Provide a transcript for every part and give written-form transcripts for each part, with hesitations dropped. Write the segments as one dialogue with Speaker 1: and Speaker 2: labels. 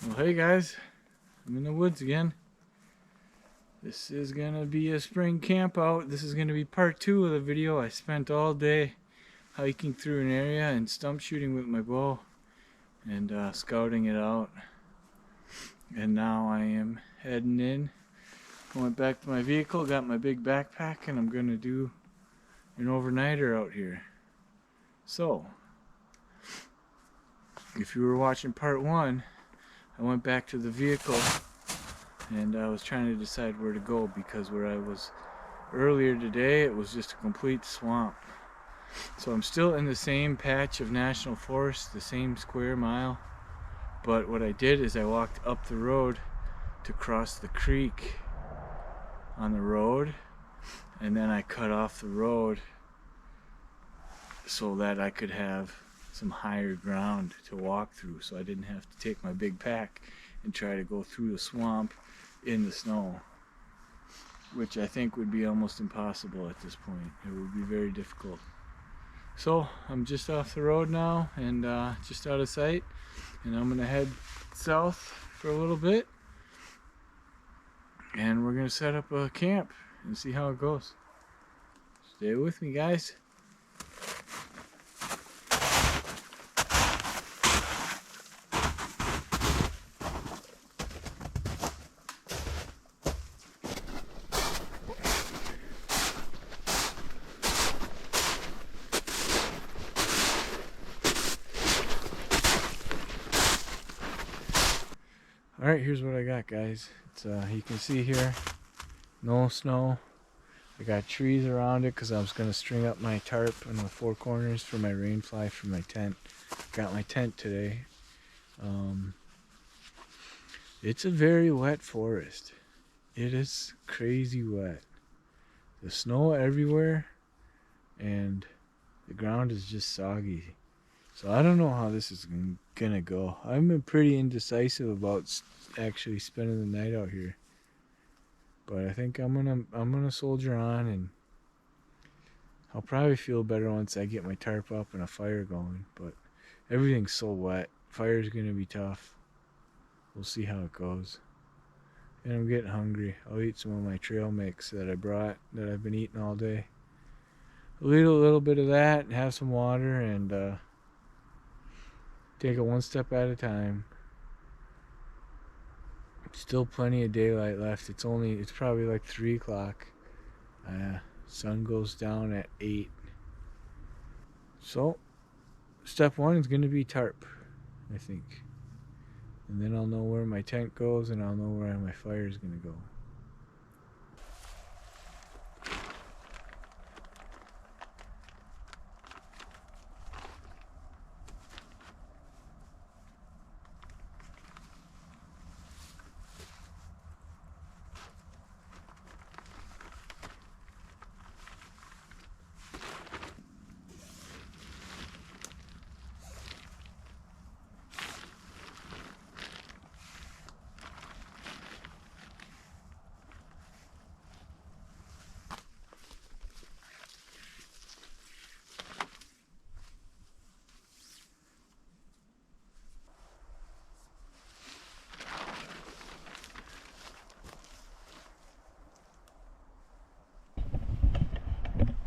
Speaker 1: Well, hey guys, I'm in the woods again. This is gonna be a spring camp out. This is gonna be part 2 of the video. I spent all day hiking through an area and stump shooting with my bow and scouting it out. And now I am heading in. I went back to my vehicle, got my big backpack, and I'm gonna do an overnighter out here. So, if you were watching part 1, I went back to the vehicle and I was trying to decide where to go because where I was earlier today, it was just a complete swamp. So I'm still in the same patch of national forest, the same square mile, but what I did is I walked up the road to cross the creek on the road, and then I cut off the road so that I could have some higher ground to walk through, so I didn't have to take my big pack and try to go through the swamp in the snow, which I think would be almost impossible at this point. It would be very difficult. So I'm just off the road now and just out of sight, and I'm gonna head south for a little bit and we're gonna set up a camp and see how it goes. Stay with me, guys. Alright, here's what I got, guys. It's you can see here, no snow. I got trees around it because I was going to string up my tarp in the 4 corners for my rainfly for my tent. Got my tent today. It's a very wet forest. It is crazy wet. The snow everywhere and the ground is just soggy. So I don't know how this is gonna go. I've been pretty indecisive about actually spending the night out here, but I think I'm gonna soldier on, and I'll probably feel better once I get my tarp up and a fire going. But everything's so wet. Fire's gonna be tough. We'll see how it goes. And I'm getting hungry. I'll eat some of my trail mix that I brought that I've been eating all day. I'll eat a little bit of that and have some water and take it one step at a time. Still plenty of daylight left. It's probably like 3 o'clock. Sun goes down at 8. So, step 1 is going to be tarp, I think. And then I'll know where my tent goes and I'll know where my fire is going to go.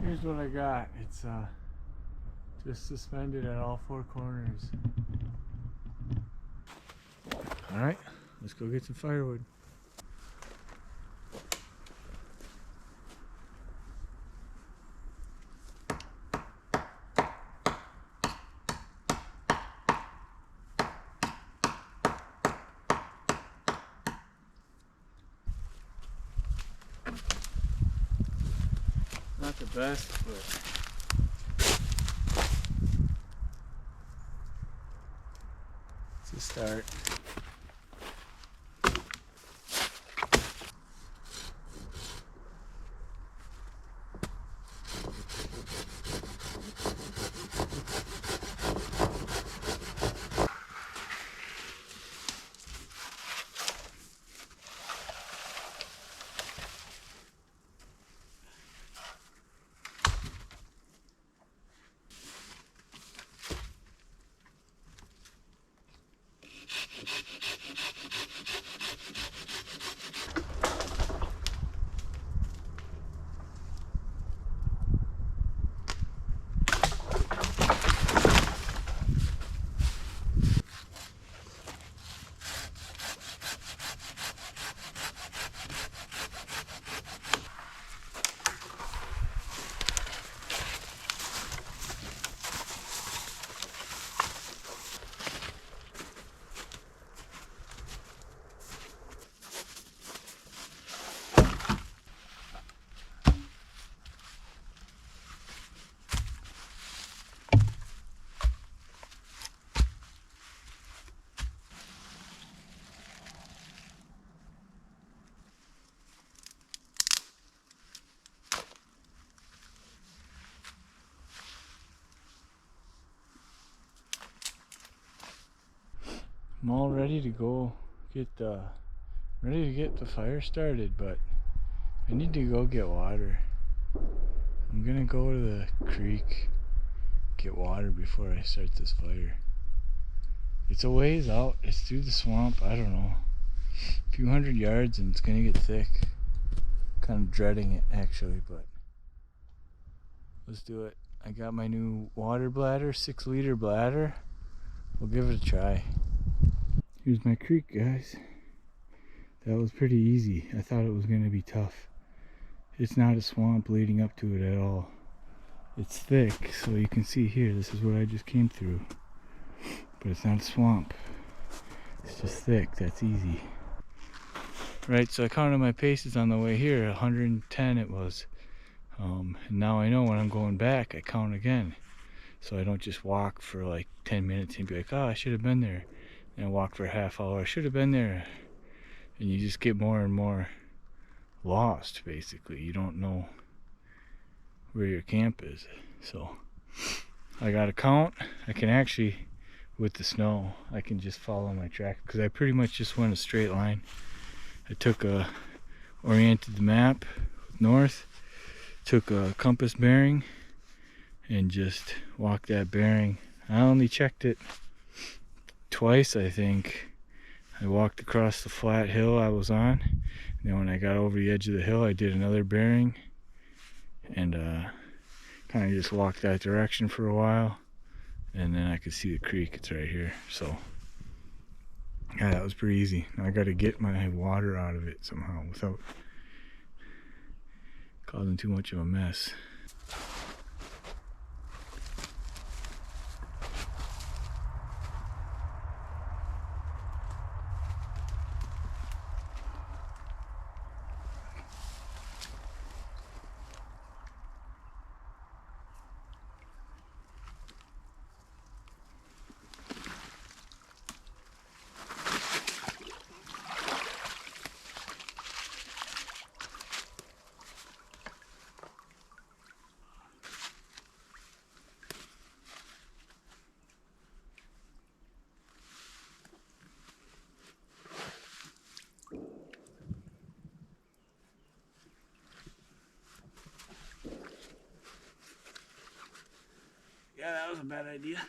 Speaker 1: Here's what I got. It's just suspended at all 4 corners. Alright, let's go get some firewood. Not the best, but it's a start. I'm all ready to go get the fire started, but I need to go get water. I'm gonna go to the creek, get water before I start this fire. It's a ways out. It's through the swamp. I don't know, a few hundred yards, and it's gonna get thick. Kind of dreading it actually, but let's do it. I got my new water bladder, 6-liter bladder. We'll give it a try. Here's my creek, guys. That was pretty easy. I thought it was gonna be tough. It's not a swamp leading up to it at all. It's thick, so you can see here, this is what I just came through. But it's not a swamp. It's just thick, that's easy. Right, so I counted my paces on the way here, 110 it was. And now I know when I'm going back, I count again. So I don't just walk for like 10 minutes and be like, oh, I should have been there. And I walk for a half hour, I should have been there. And you just get more and more lost, basically. You don't know where your camp is. So I got to count. I can actually, with the snow, I can just follow my track because I pretty much just went a straight line. I took oriented the map north, took a compass bearing, and just walked that bearing. I only checked it twice, I think. I walked across the flat hill I was on, and then when I got over the edge of the hill, I did another bearing, and kind of just walked that direction for a while, and then I could see the creek. It's right here. So yeah, that was pretty easy. Now I got to get my water out of it somehow without causing too much of a mess. Yeah, that was a bad idea.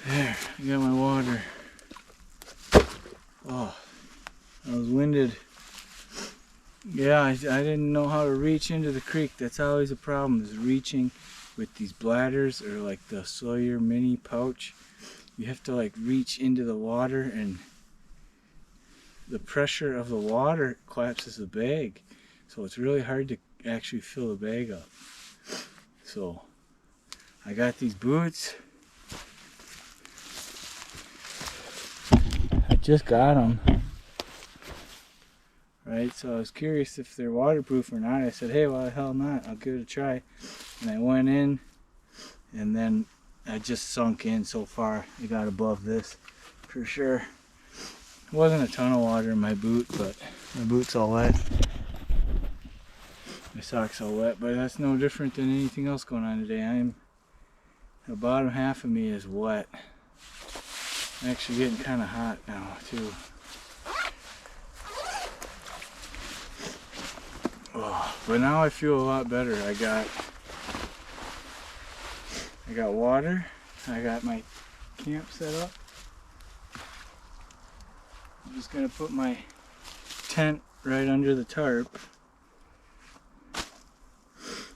Speaker 1: There, I got my water. Oh, I was winded. Yeah, I didn't know how to reach into the creek. That's always a problem, is reaching with these bladders or like the Sawyer mini pouch. You have to like reach into the water, and the pressure of the water collapses the bag. So it's really hard to actually fill the bag up. So I got these boots. I just got them. Right, so I was curious if they're waterproof or not. I said, hey, why the hell not? I'll give it a try. And I went in, and then I just sunk in so far. I got above this for sure. There wasn't a ton of water in my boot, but my boot's all wet. My socks all wet, but that's no different than anything else going on today. The bottom half of me is wet. I'm actually getting kind of hot now too. Oh, but now I feel a lot better. I got water. I got my camp set up. I'm just gonna put my tent right under the tarp.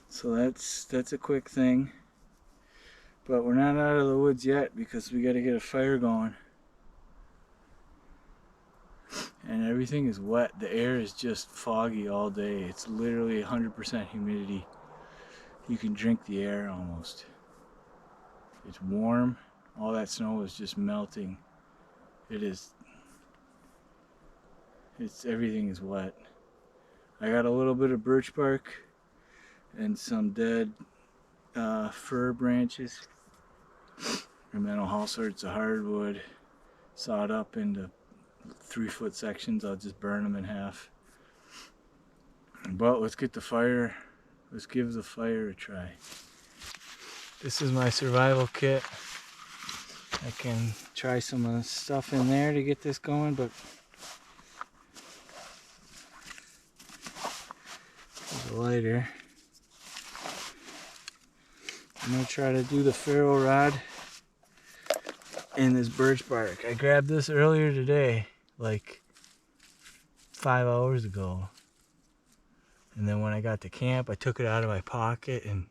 Speaker 1: So that's a quick thing. But we're not out of the woods yet because we gotta get a fire going. And everything is wet. The air is just foggy all day. It's literally 100% humidity. You can drink the air almost. It's warm. All that snow is just melting. Everything is wet. I got a little bit of birch bark and some dead fir branches. And then all sorts of hardwood sawed up into 3-foot sections. I'll just burn them in half. But let's get the fire. Let's give the fire a try. This is my survival kit. I can try some stuff in there to get this going, but there's a lighter. I'm gonna try to do the ferro rod in this birch bark. I grabbed this earlier today, like 5 hours ago. And then when I got to camp, I took it out of my pocket and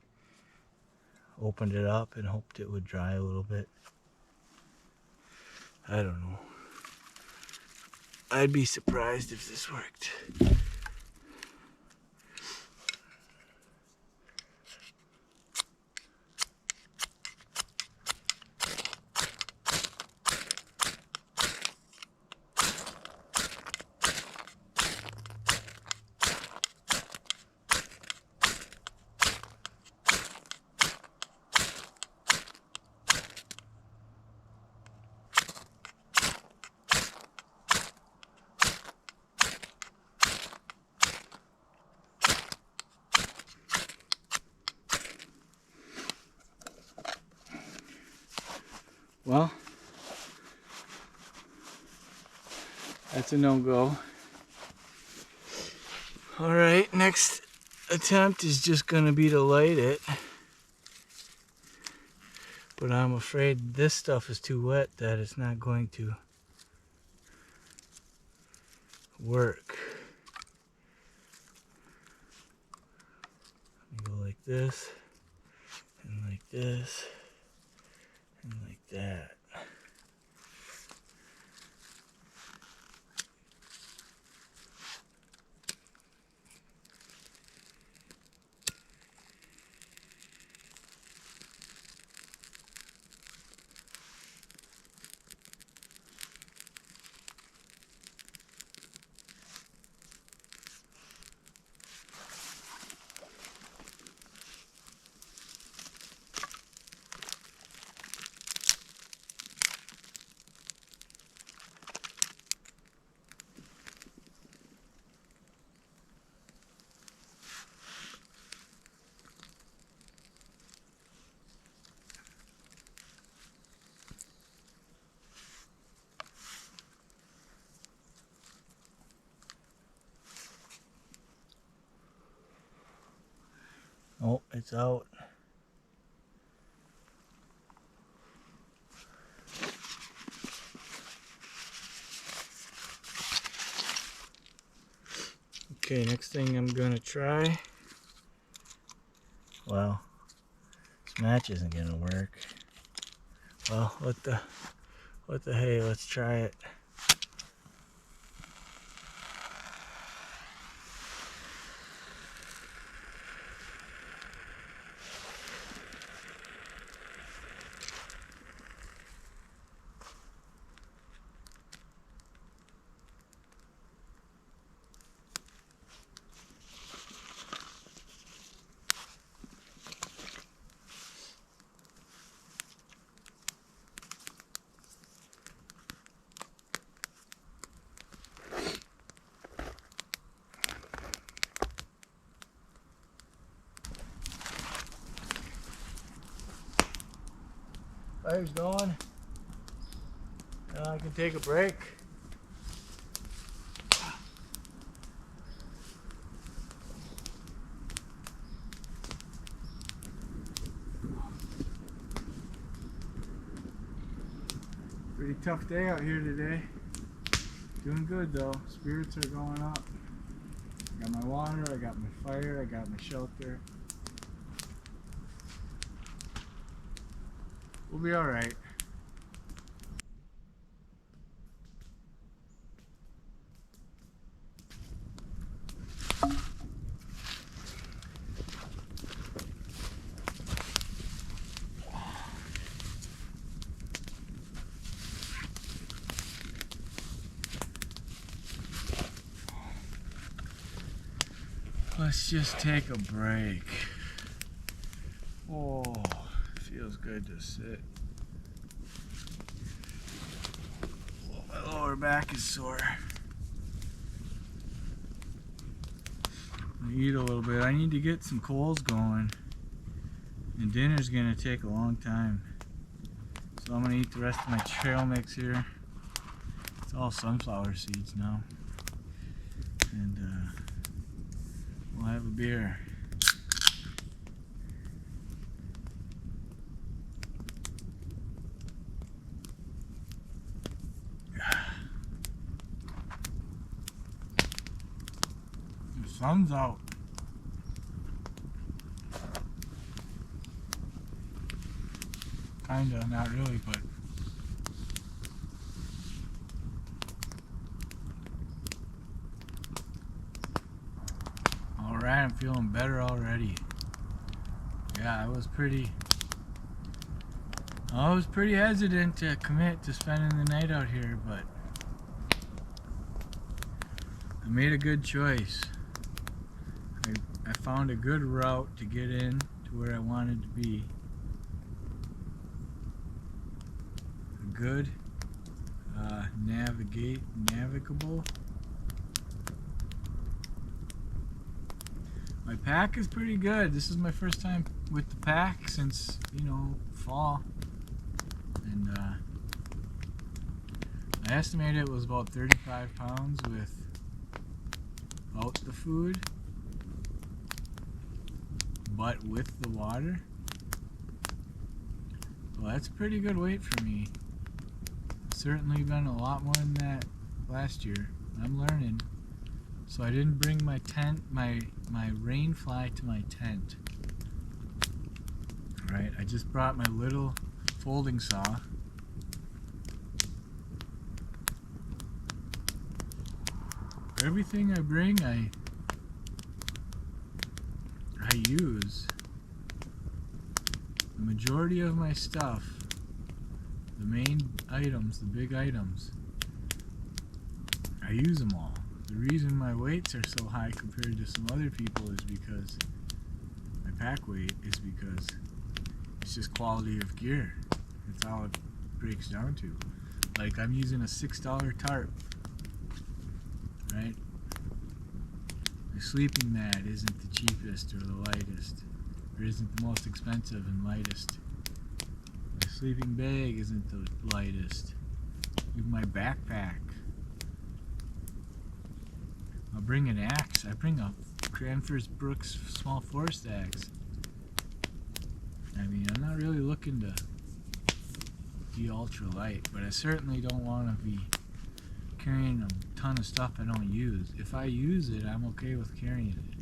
Speaker 1: opened it up and hoped it would dry a little bit. I don't know. I'd be surprised if this worked. Well, that's a no-go. Alright, next attempt is just gonna be to light it. But I'm afraid this stuff is too wet that it's not going to work. Let me go like this, and like this, and like that. Oh, it's out. Okay, next thing I'm gonna try. Well, this match isn't gonna work. Well, what the hey, let's try it. Fire's going. Now I can take a break. Pretty tough day out here today. Doing good though. Spirits are going up. I got my water, I got my fire, I got my shelter. We'll be alright. Let's just take a break. Oh, feels good to sit. Oh, my lower back is sore. I'm gonna eat a little bit. I need to get some coals going. And dinner's gonna take a long time. So I'm gonna eat the rest of my trail mix here. It's all sunflower seeds now. And we'll have a beer. The sun's out. Kinda, not really, but alright, I'm feeling better already. Yeah, I was pretty hesitant to commit to spending the night out here, but I made a good choice. I found a good route to get in to where I wanted to be. A good navigable. My pack is pretty good. This is my first time with the pack since, you know, fall. And I estimated it was about 35 pounds without the food, but with the water. Well, that's a pretty good weight for me. Certainly been a lot more than that last year. I'm learning. So I didn't bring my tent, my rain fly to my tent. Right, I just brought my little folding saw. Everything I bring, I use. The majority of my stuff, the main items, the big items, I use them all. The reason my weights are so high compared to some other people is because my pack weight is because it's just quality of gear. That's all it breaks down to. Like, I'm using a $6 tarp, right? My sleeping mat isn't the cheapest or the lightest, or isn't the most expensive and lightest. My sleeping bag isn't the lightest. Even my backpack. I'll bring an axe. I bring a Cranford Brooks small forest axe. I mean, I'm not really looking to be ultra light, but I certainly don't want to be carrying a ton of stuff I don't use. If I use it, I'm okay with carrying it.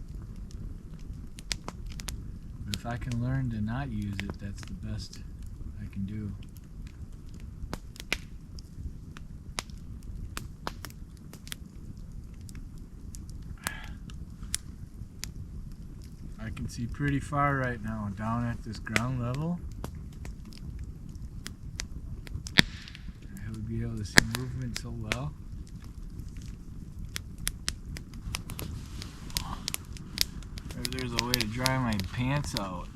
Speaker 1: But if I can learn to not use it, that's the best I can do. I can see pretty far right now down at this ground level. I would be able to see movement so well. There's a way to dry my pants out.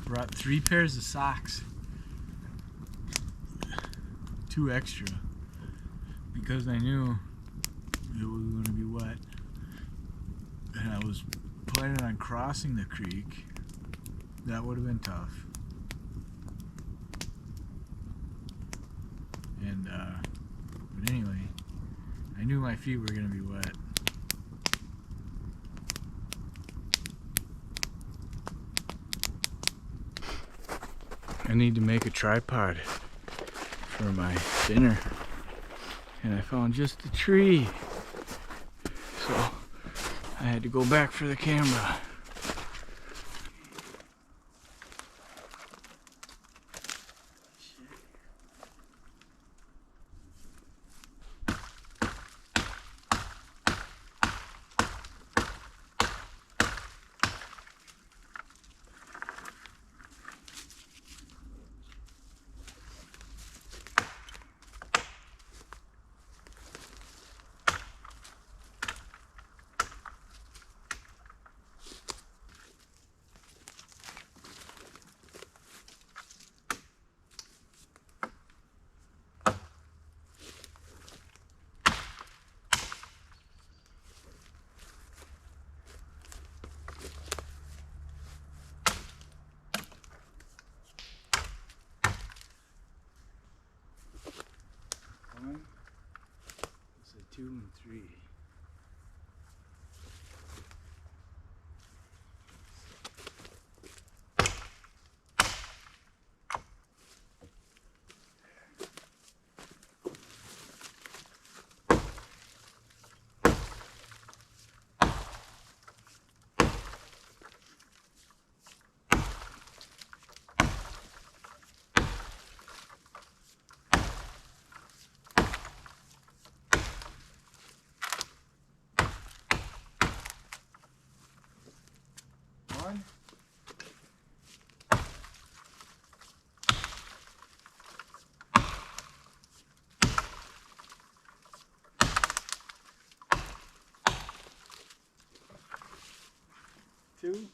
Speaker 1: Brought 3 pairs of socks. 2 extra. Because I knew it was going to be wet. And I was planning on crossing the creek. That would have been tough. And, but anyway, I knew my feet were going to be wet. I need to make a tripod for my dinner, and I found just a tree, so I had to go back for the camera. One, so 2 and 3. One. 2.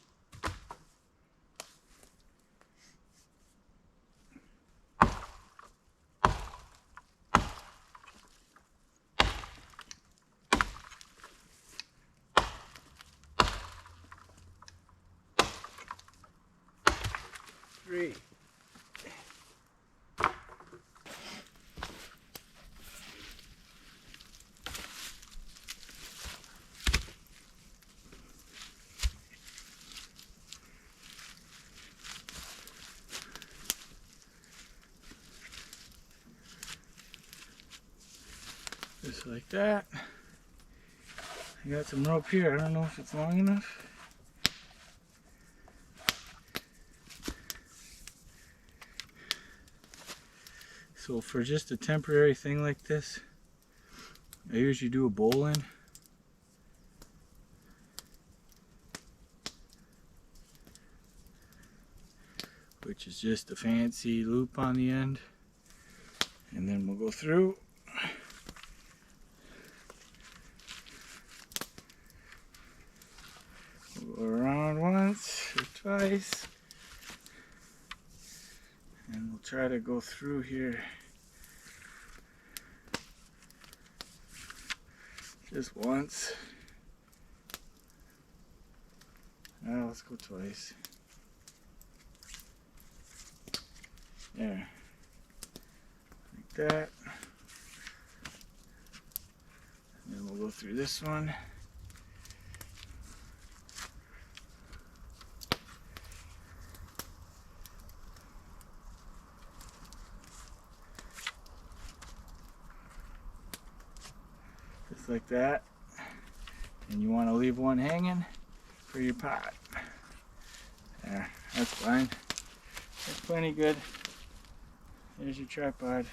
Speaker 1: 3. Just like that. I got some rope here. I don't know if it's long enough. So for just a temporary thing like this, I usually do a bowl in. Which is just a fancy loop on the end. And then we'll go through. We'll go around once or twice. And we'll try to go through here just once. Now let's go twice. There. Like that. And then we'll go through this one. Just like that. And you want to leave one hanging for your pot. There, that's fine. That's plenty good. There's your tripod.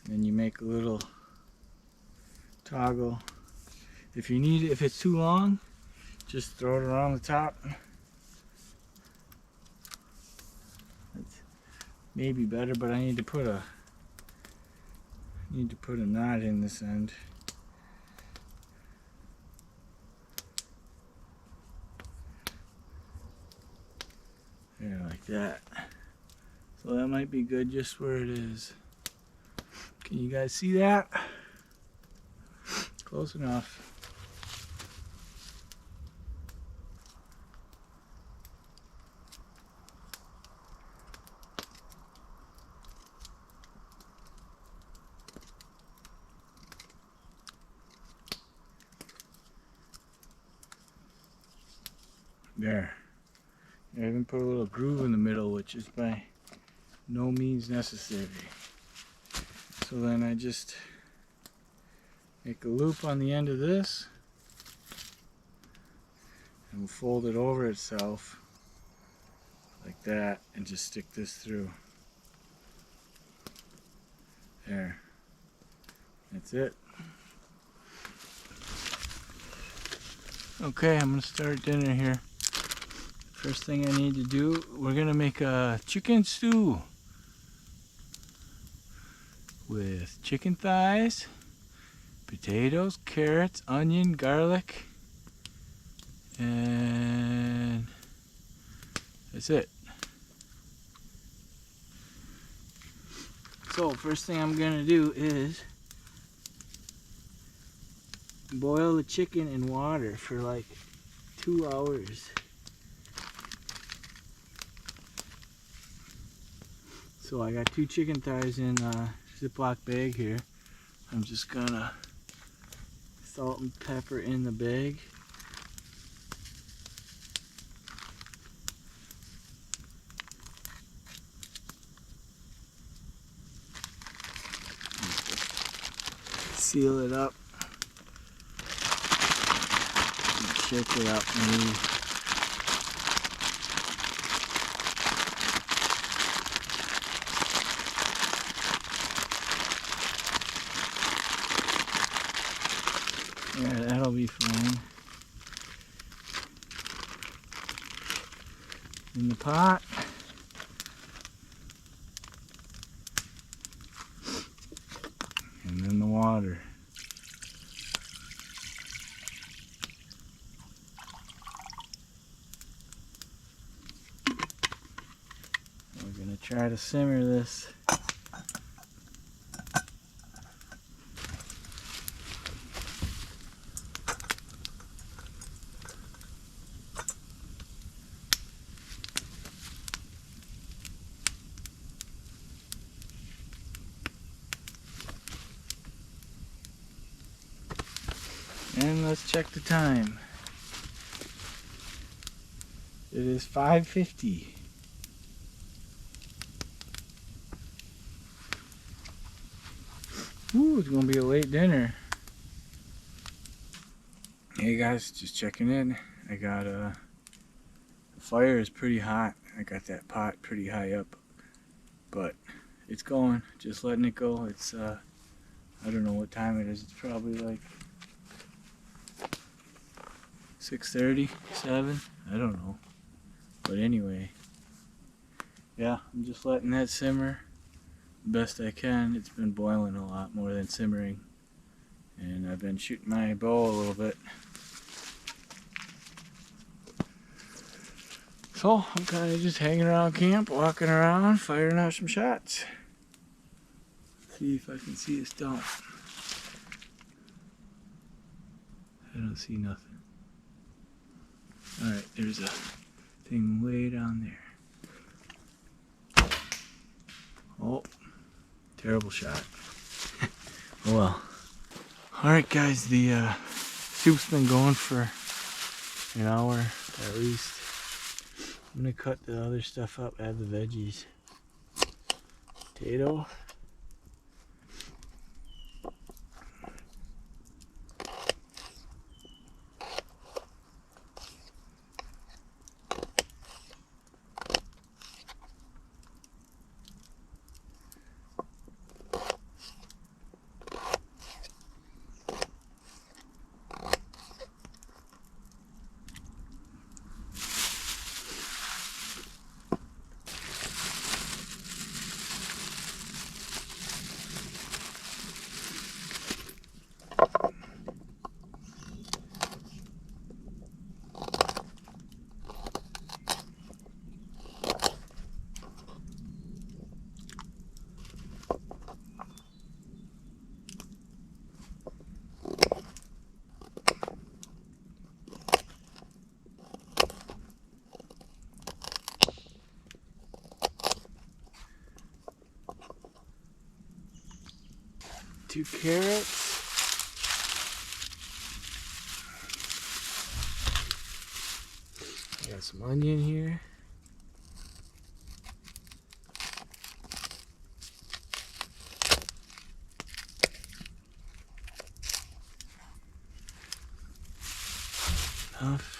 Speaker 1: Then you make a little toggle. If you need it, if it's too long, just throw it around the top. That's maybe better, but I need to put a knot in this end. There, like that. So that might be good just where it is. Can you guys see that? Close enough. There. I even put a little groove in the middle, which is by no means necessary. So then I just make a loop on the end of this and we'll fold it over itself like that and just stick this through. There. That's it. Okay, I'm gonna start dinner here. First thing I need to do, we're gonna make a chicken stew with chicken thighs, potatoes, carrots, onion, garlic, and that's it. So first thing I'm gonna do is boil the chicken in water for like 2 hours. So I got 2 chicken thighs in a Ziploc bag here. I'm just gonna salt and pepper in the bag. Seal it up. Shake it up maybe. Yeah, that'll be fine. In the pot. And then the water. We're gonna try to simmer this. And let's check the time. It is 5:50. Ooh, it's gonna be a late dinner. Hey guys, just checking in. I got the fire is pretty hot. I got that pot pretty high up, but it's going. Just letting it go. It's I don't know what time it is. It's probably like 6:30, 7. I don't know. But anyway, yeah, I'm just letting that simmer the best I can. It's been boiling a lot more than simmering. And I've been shooting my bow a little bit. So I'm kind of just hanging around camp, walking around, firing out some shots. See if I can see a stump. I don't see nothing. Alright, there's a thing way down there. Oh, terrible shot. Oh well. Alright guys, the soup's been going for an hour at least. I'm gonna cut the other stuff up, add the veggies. Potato. Two carrots. Got some onion here. Enough.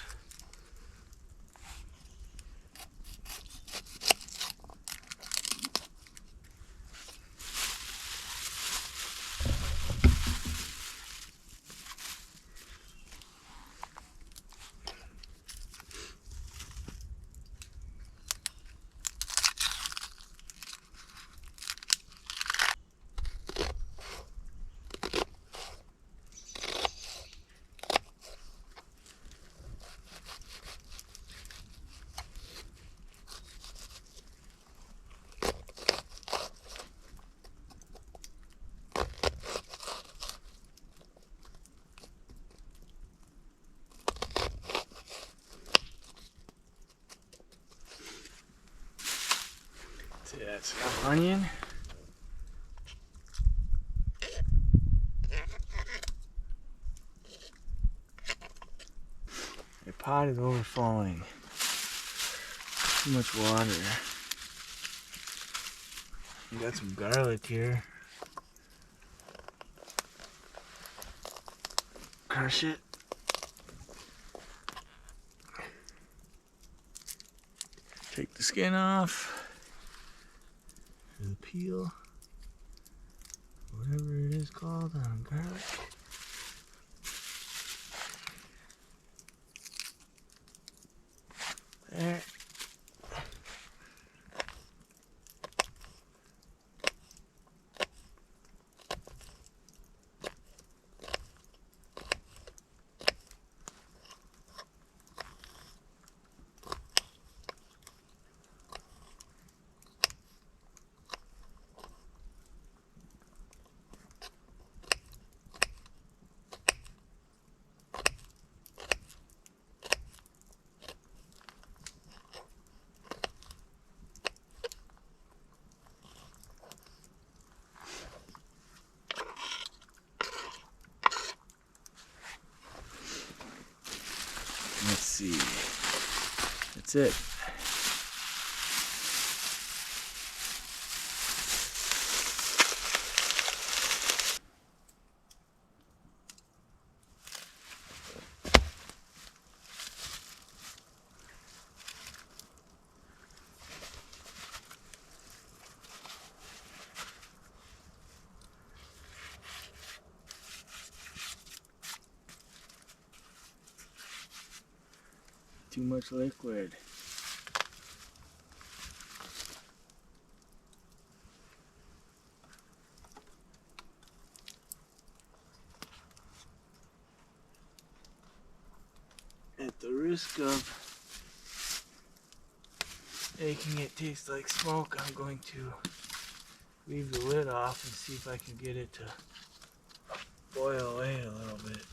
Speaker 1: See, that's enough onion. The pot is overflowing. Too much water. We got some garlic here. Crush it. Take the skin off. The peel. Whatever it is called on garlic. There. Let's see. That's it. Too much liquid. At the risk of making it taste like smoke, I'm going to leave the lid off and see if I can get it to boil away a little bit.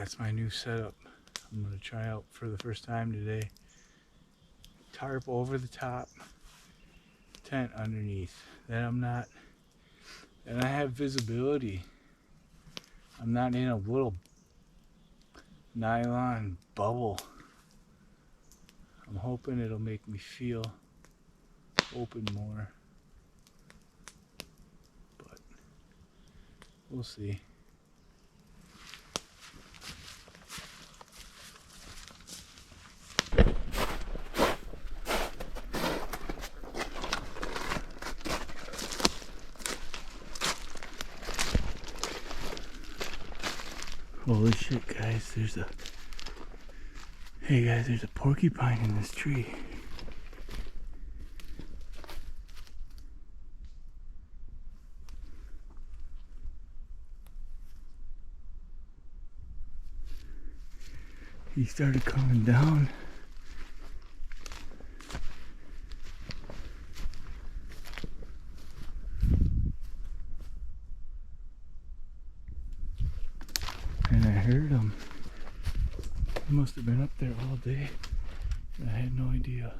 Speaker 1: that's my new setup. I'm gonna try out for the first time today. Tarp over the top, tent underneath. Then I have visibility. I'm not in a little nylon bubble. I'm hoping it'll make me feel open more, but we'll see. Holy shit, guys, hey guys, there's a porcupine in this tree. He started coming down. And I heard him. He must have been up there all day. I had no idea.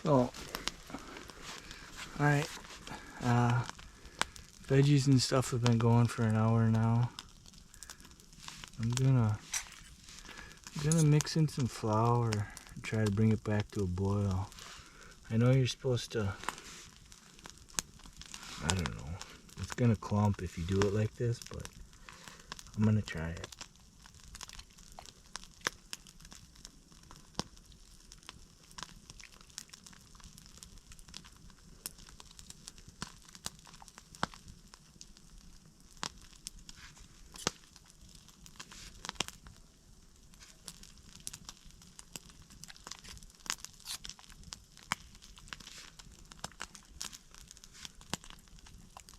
Speaker 1: So, alright, veggies and stuff have been going for an hour now. I'm gonna mix in some flour and try to bring it back to a boil. I know you're supposed to, I don't know, it's gonna clump if you do it like this, but I'm gonna try it.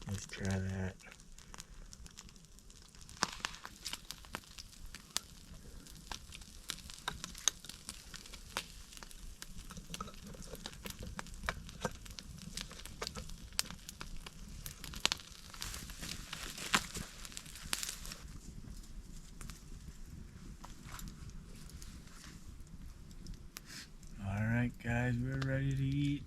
Speaker 1: Let's try that. Alright guys, we're ready to eat.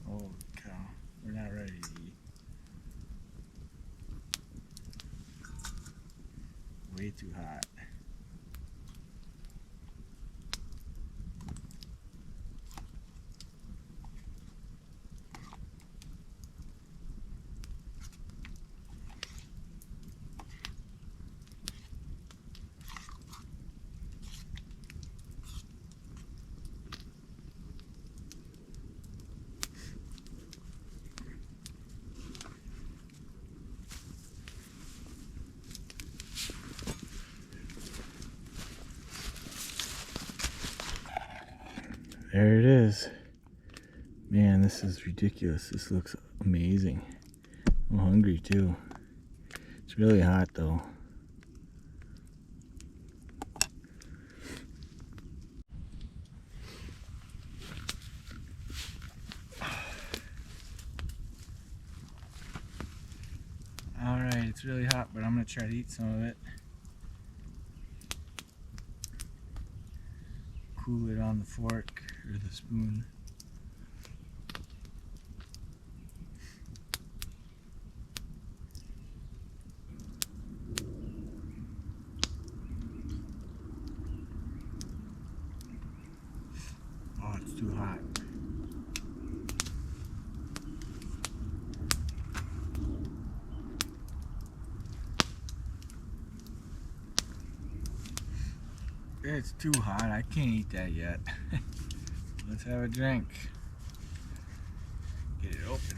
Speaker 1: Holy cow, we're not ready to eat. Way too hot. There it is. Man, this is ridiculous. This looks amazing. I'm hungry too. It's really hot though. Alright, it's really hot, but I'm going to try to eat some of it. Cool it on the fork or the spoon. Oh, it's too hot. It's too hot. I can't eat that yet. Let's have a drink. Get it open.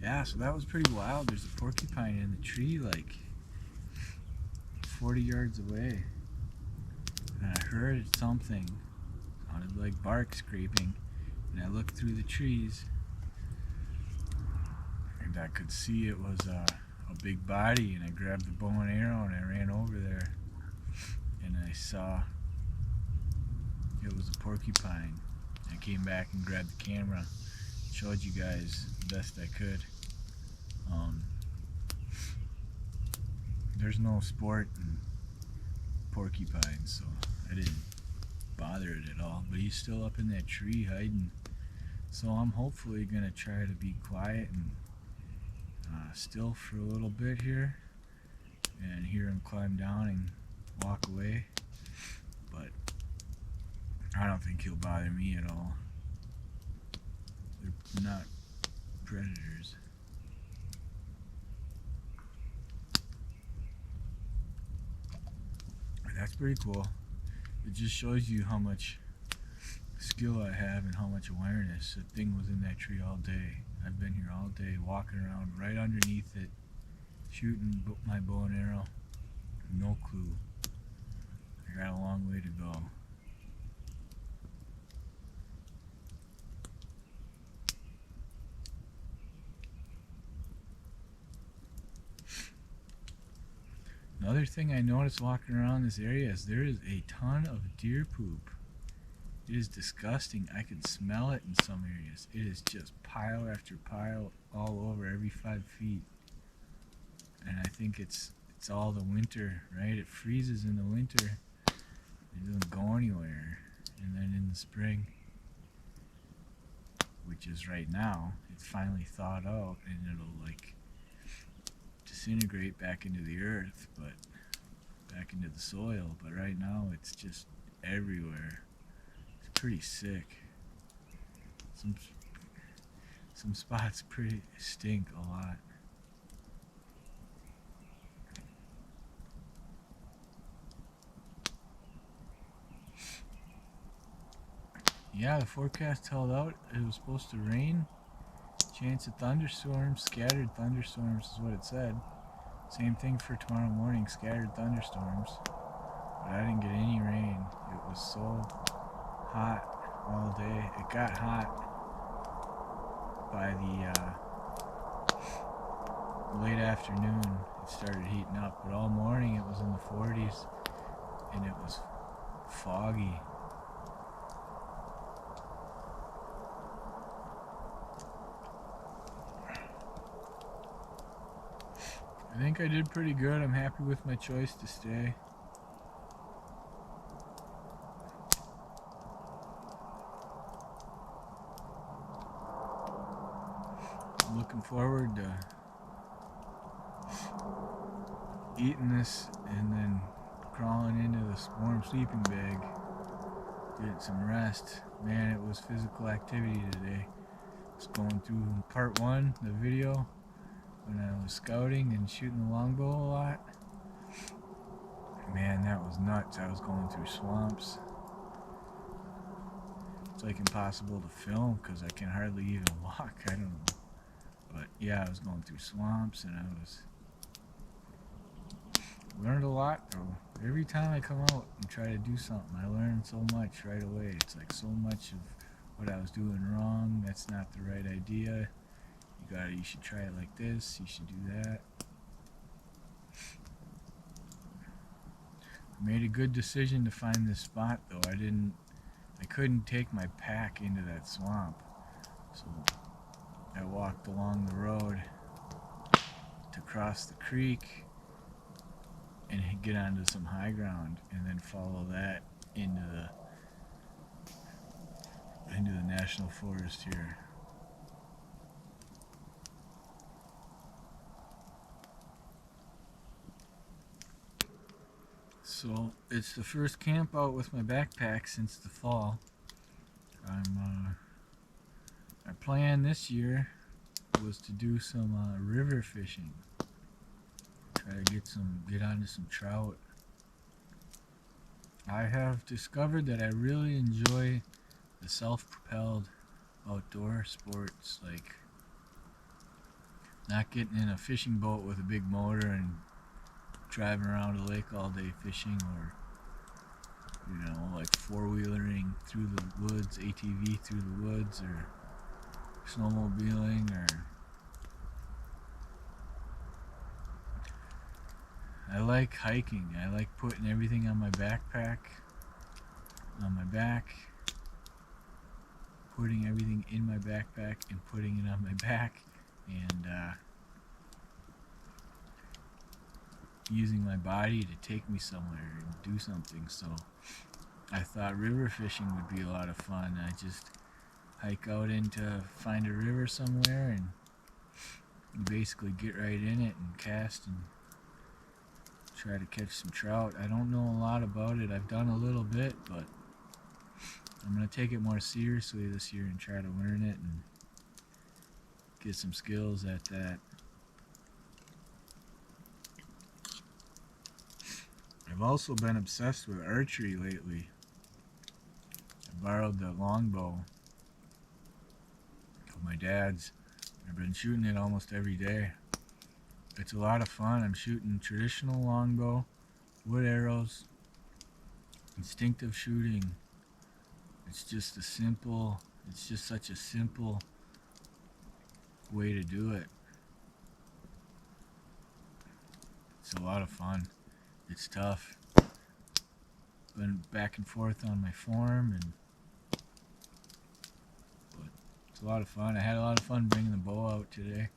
Speaker 1: Yeah, so that was pretty wild. There's a porcupine in the tree like 40 yards away. And I heard something. Sounded like bark scraping. And I looked through the trees. And I could see it was a big body. And I grabbed the bow and arrow and I ran over there. And I saw it was a porcupine. I came back and grabbed the camera. Showed you guys the best I could. There's no sport in porcupines, so I didn't bother it at all. But he's still up in that tree hiding. So I'm hopefully gonna try to be quiet and still for a little bit here, and hear him climb down and walk away. But I don't think he'll bother me at all. They're not predators. That's pretty cool. It just shows you how much skill I have and how much awareness. The thing was in that tree all day. I've been here all day, walking around right underneath it, shooting my bow and arrow. No clue. I got a long way to go. Another thing I noticed walking around this area is there is a ton of deer poop. It is disgusting. I can smell it in some areas. It is just pile after pile all over every 5 feet. And I think it's all the winter, right? It freezes in the winter. It doesn't go anywhere. And then in the spring, which is right now, it's finally thawed out and it'll like disintegrate back into the earth, but back into the soil. But right now it's just everywhere. It's pretty sick. Some spots pretty stink a lot. Yeah, the forecast held out. It was supposed to rain. Chance of thunderstorms, scattered thunderstorms is what it said. Same thing for tomorrow morning, scattered thunderstorms. But I didn't get any rain. It was so hot all day. It got hot by the late afternoon. It started heating up, but all morning it was in the 40s and it was foggy. I think I did pretty good. I'm happy with my choice to stay. I'm looking forward to eating this and then crawling into this warm sleeping bag, getting some rest. Man, it was physical activity today. Just going through part 1, the video, when I was scouting and shooting the longbow a lot. Man, that was nuts. I was going through swamps. It's like impossible to film because I can hardly even walk. I don't know. But yeah, I was going through swamps and I learned a lot though. Every time I come out and try to do something, I learn so much right away. It's like so much of what I was doing wrong. That's not the right idea. You should try it like this. You should do that. I made a good decision to find this spot though. I couldn't take my pack into that swamp. So I walked along the road to cross the creek and get onto some high ground and then follow that into the national forest here. So it's the first camp out with my backpack since the fall. I plan this year was to do some river fishing. Try to get onto some trout. I have discovered that I really enjoy the self-propelled outdoor sports, like not getting in a fishing boat with a big motor and driving around a lake all day fishing, or like four-wheelering through the woods, ATV through the woods, or snowmobiling, or I like hiking. I like putting everything on my backpack, on my back, putting everything in my backpack and putting it on my back, and using my body to take me somewhere and do something. So I thought river fishing would be a lot of fun. I just hike out find a river somewhere, and you basically get right in it and cast and try to catch some trout. I don't know a lot about it. I've done a little bit, but I'm going to take it more seriously this year and try to learn it and get some skills at that. I've also been obsessed with archery lately. I borrowed the Longbow of my dad's. I've been shooting it almost every day. It's a lot of fun. I'm shooting traditional longbow, wood arrows, instinctive shooting. It's just such a simple way to do it. It's a lot of fun. It's tough. Been back and forth on my form, but it's a lot of fun. I had a lot of fun bringing the bow out today.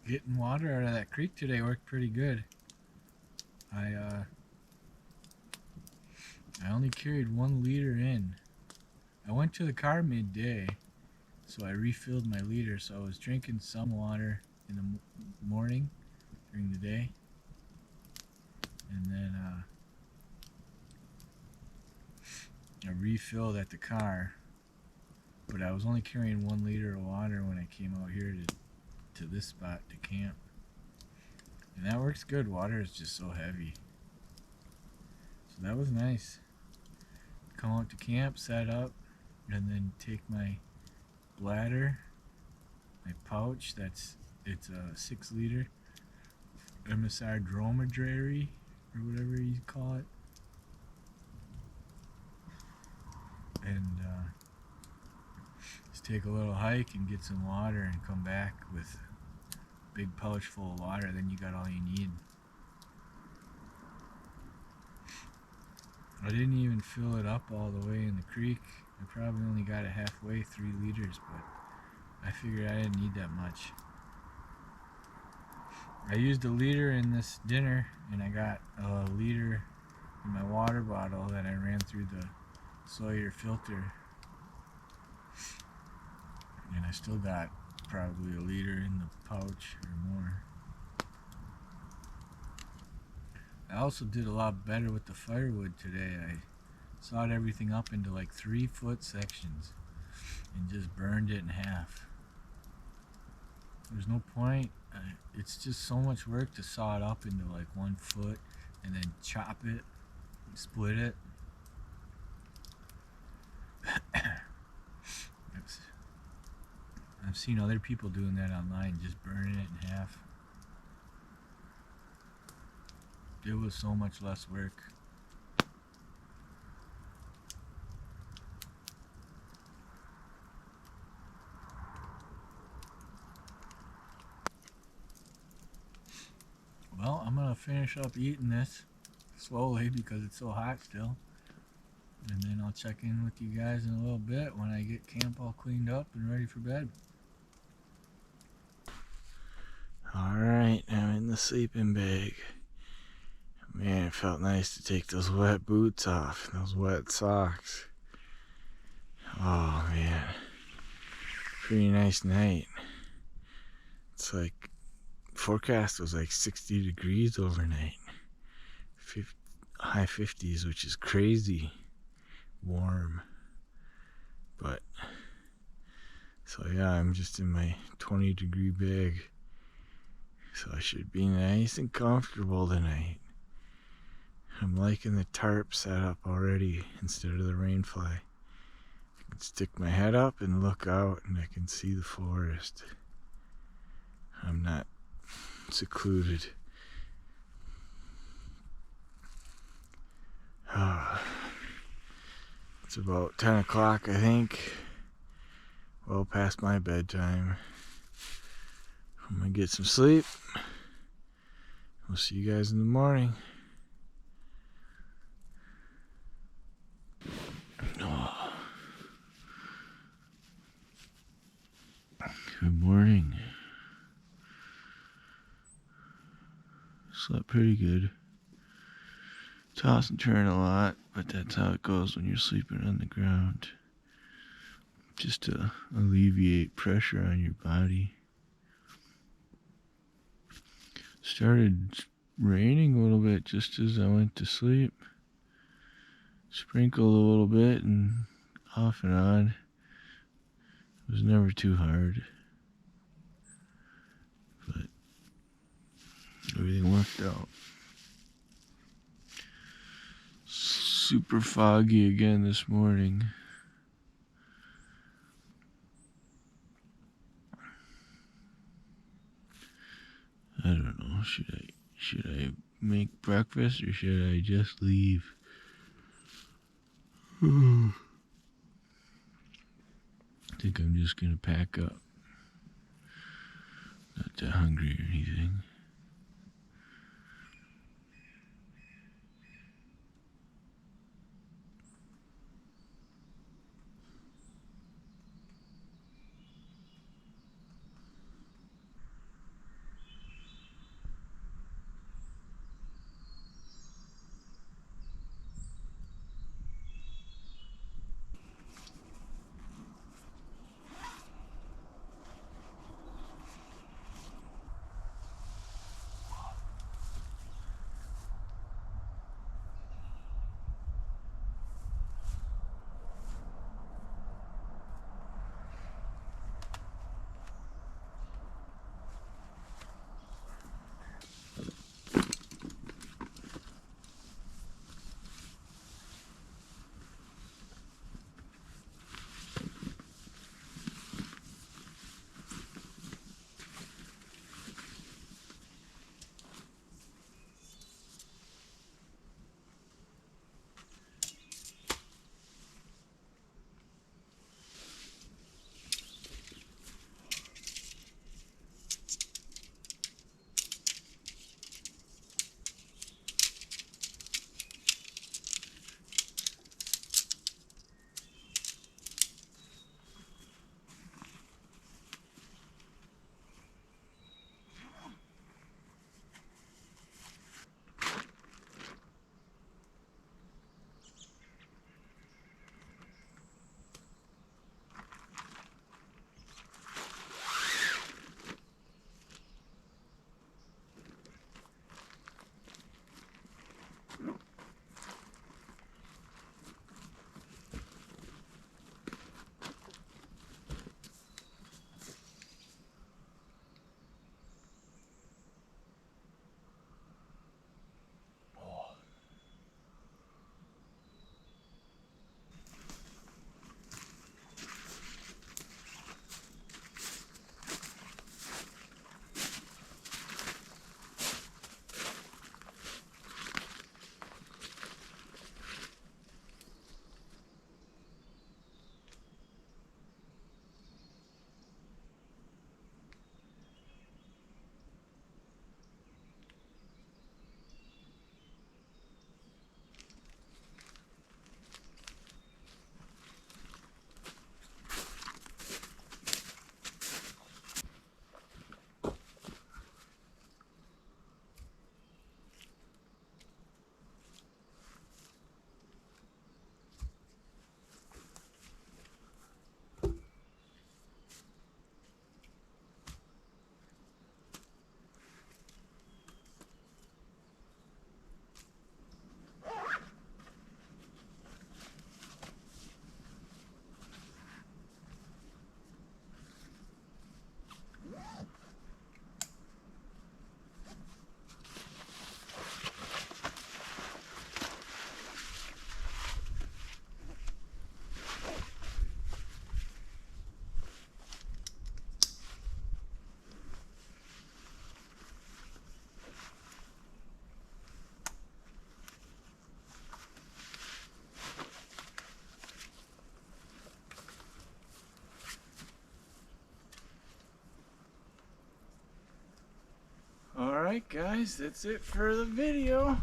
Speaker 1: Getting water out of that creek today worked pretty good. I only carried 1 liter in. I went to the car midday, so I refilled my liter. So I was drinking some water in the morning during the day, and then I refilled at the car. But I was only carrying 1 liter of water when I came out here to this spot to camp, and that works good. Water is just so heavy, so that was nice. Come out to camp, set up, and then take my bladder, my pouch. It's a 6 liter MSR dromedary, or whatever you call it, and just take a little hike and get some water and come back with a big pouch full of water. Then you got all you need. I didn't even fill it up all the way in the creek. I probably only got it halfway, 3 liters, but I figured I didn't need that much. I used a liter in this dinner, and I got a liter in my water bottle that I ran through the Sawyer filter. And I still got probably a liter in the pouch or more. I also did a lot better with the firewood today. I sawed everything up into like 3-foot sections and just burned it in half. There's no point. It's just so much work to saw it up into like 1 foot and then chop it, split it. I've seen other people doing that online, just burning it in half. It was so much less work. Well, I'm gonna finish up eating this slowly because it's so hot still, and then I'll check in with you guys in a little bit when I get camp all cleaned up and ready for bed. Alright, I'm in the sleeping bag. Man, it felt nice to take those wet boots off, those wet socks. Oh man, pretty nice night. It's like, forecast was like 60 degrees overnight. high 50s, which is crazy warm. But so yeah, I'm just in my 20-degree bag, so I should be nice and comfortable tonight. I'm liking the tarp setup already instead of the rainfly. I can stick my head up and look out, and I can see the forest. I'm not secluded. It's about 10 o'clock, I think. Well past my bedtime. I'm gonna get some sleep. We'll see you guys in the morning. Oh. Good morning. Slept pretty good. Toss and turn a lot, but that's how it goes when you're sleeping on the ground. Just to alleviate pressure on your body. Started raining a little bit just as I went to sleep. Sprinkled a little bit and off and on. It was never too hard. But everything worked out. Super foggy again this morning. I don't know, should I make breakfast or should I just leave? I think I'm just gonna pack up. Not that hungry or anything. Alright guys, that's it for the video.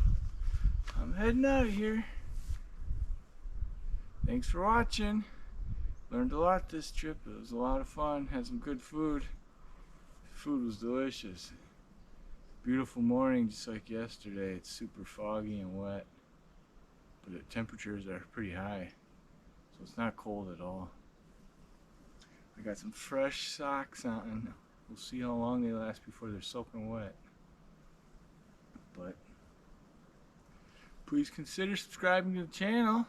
Speaker 1: I'm heading out of here. Thanks for watching. Learned a lot this trip. It was a lot of fun. Had some good food. Food was delicious. Beautiful morning just like yesterday. It's super foggy and wet, but the temperatures are pretty high, so it's not cold at all. I got some fresh socks on. We'll see how long they last before they're soaking wet. But please consider subscribing to the channel.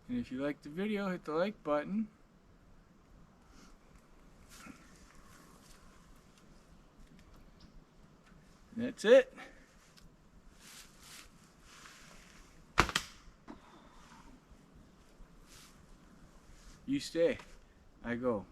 Speaker 1: And if you liked the video, hit the like button. And that's it. You stay. I go.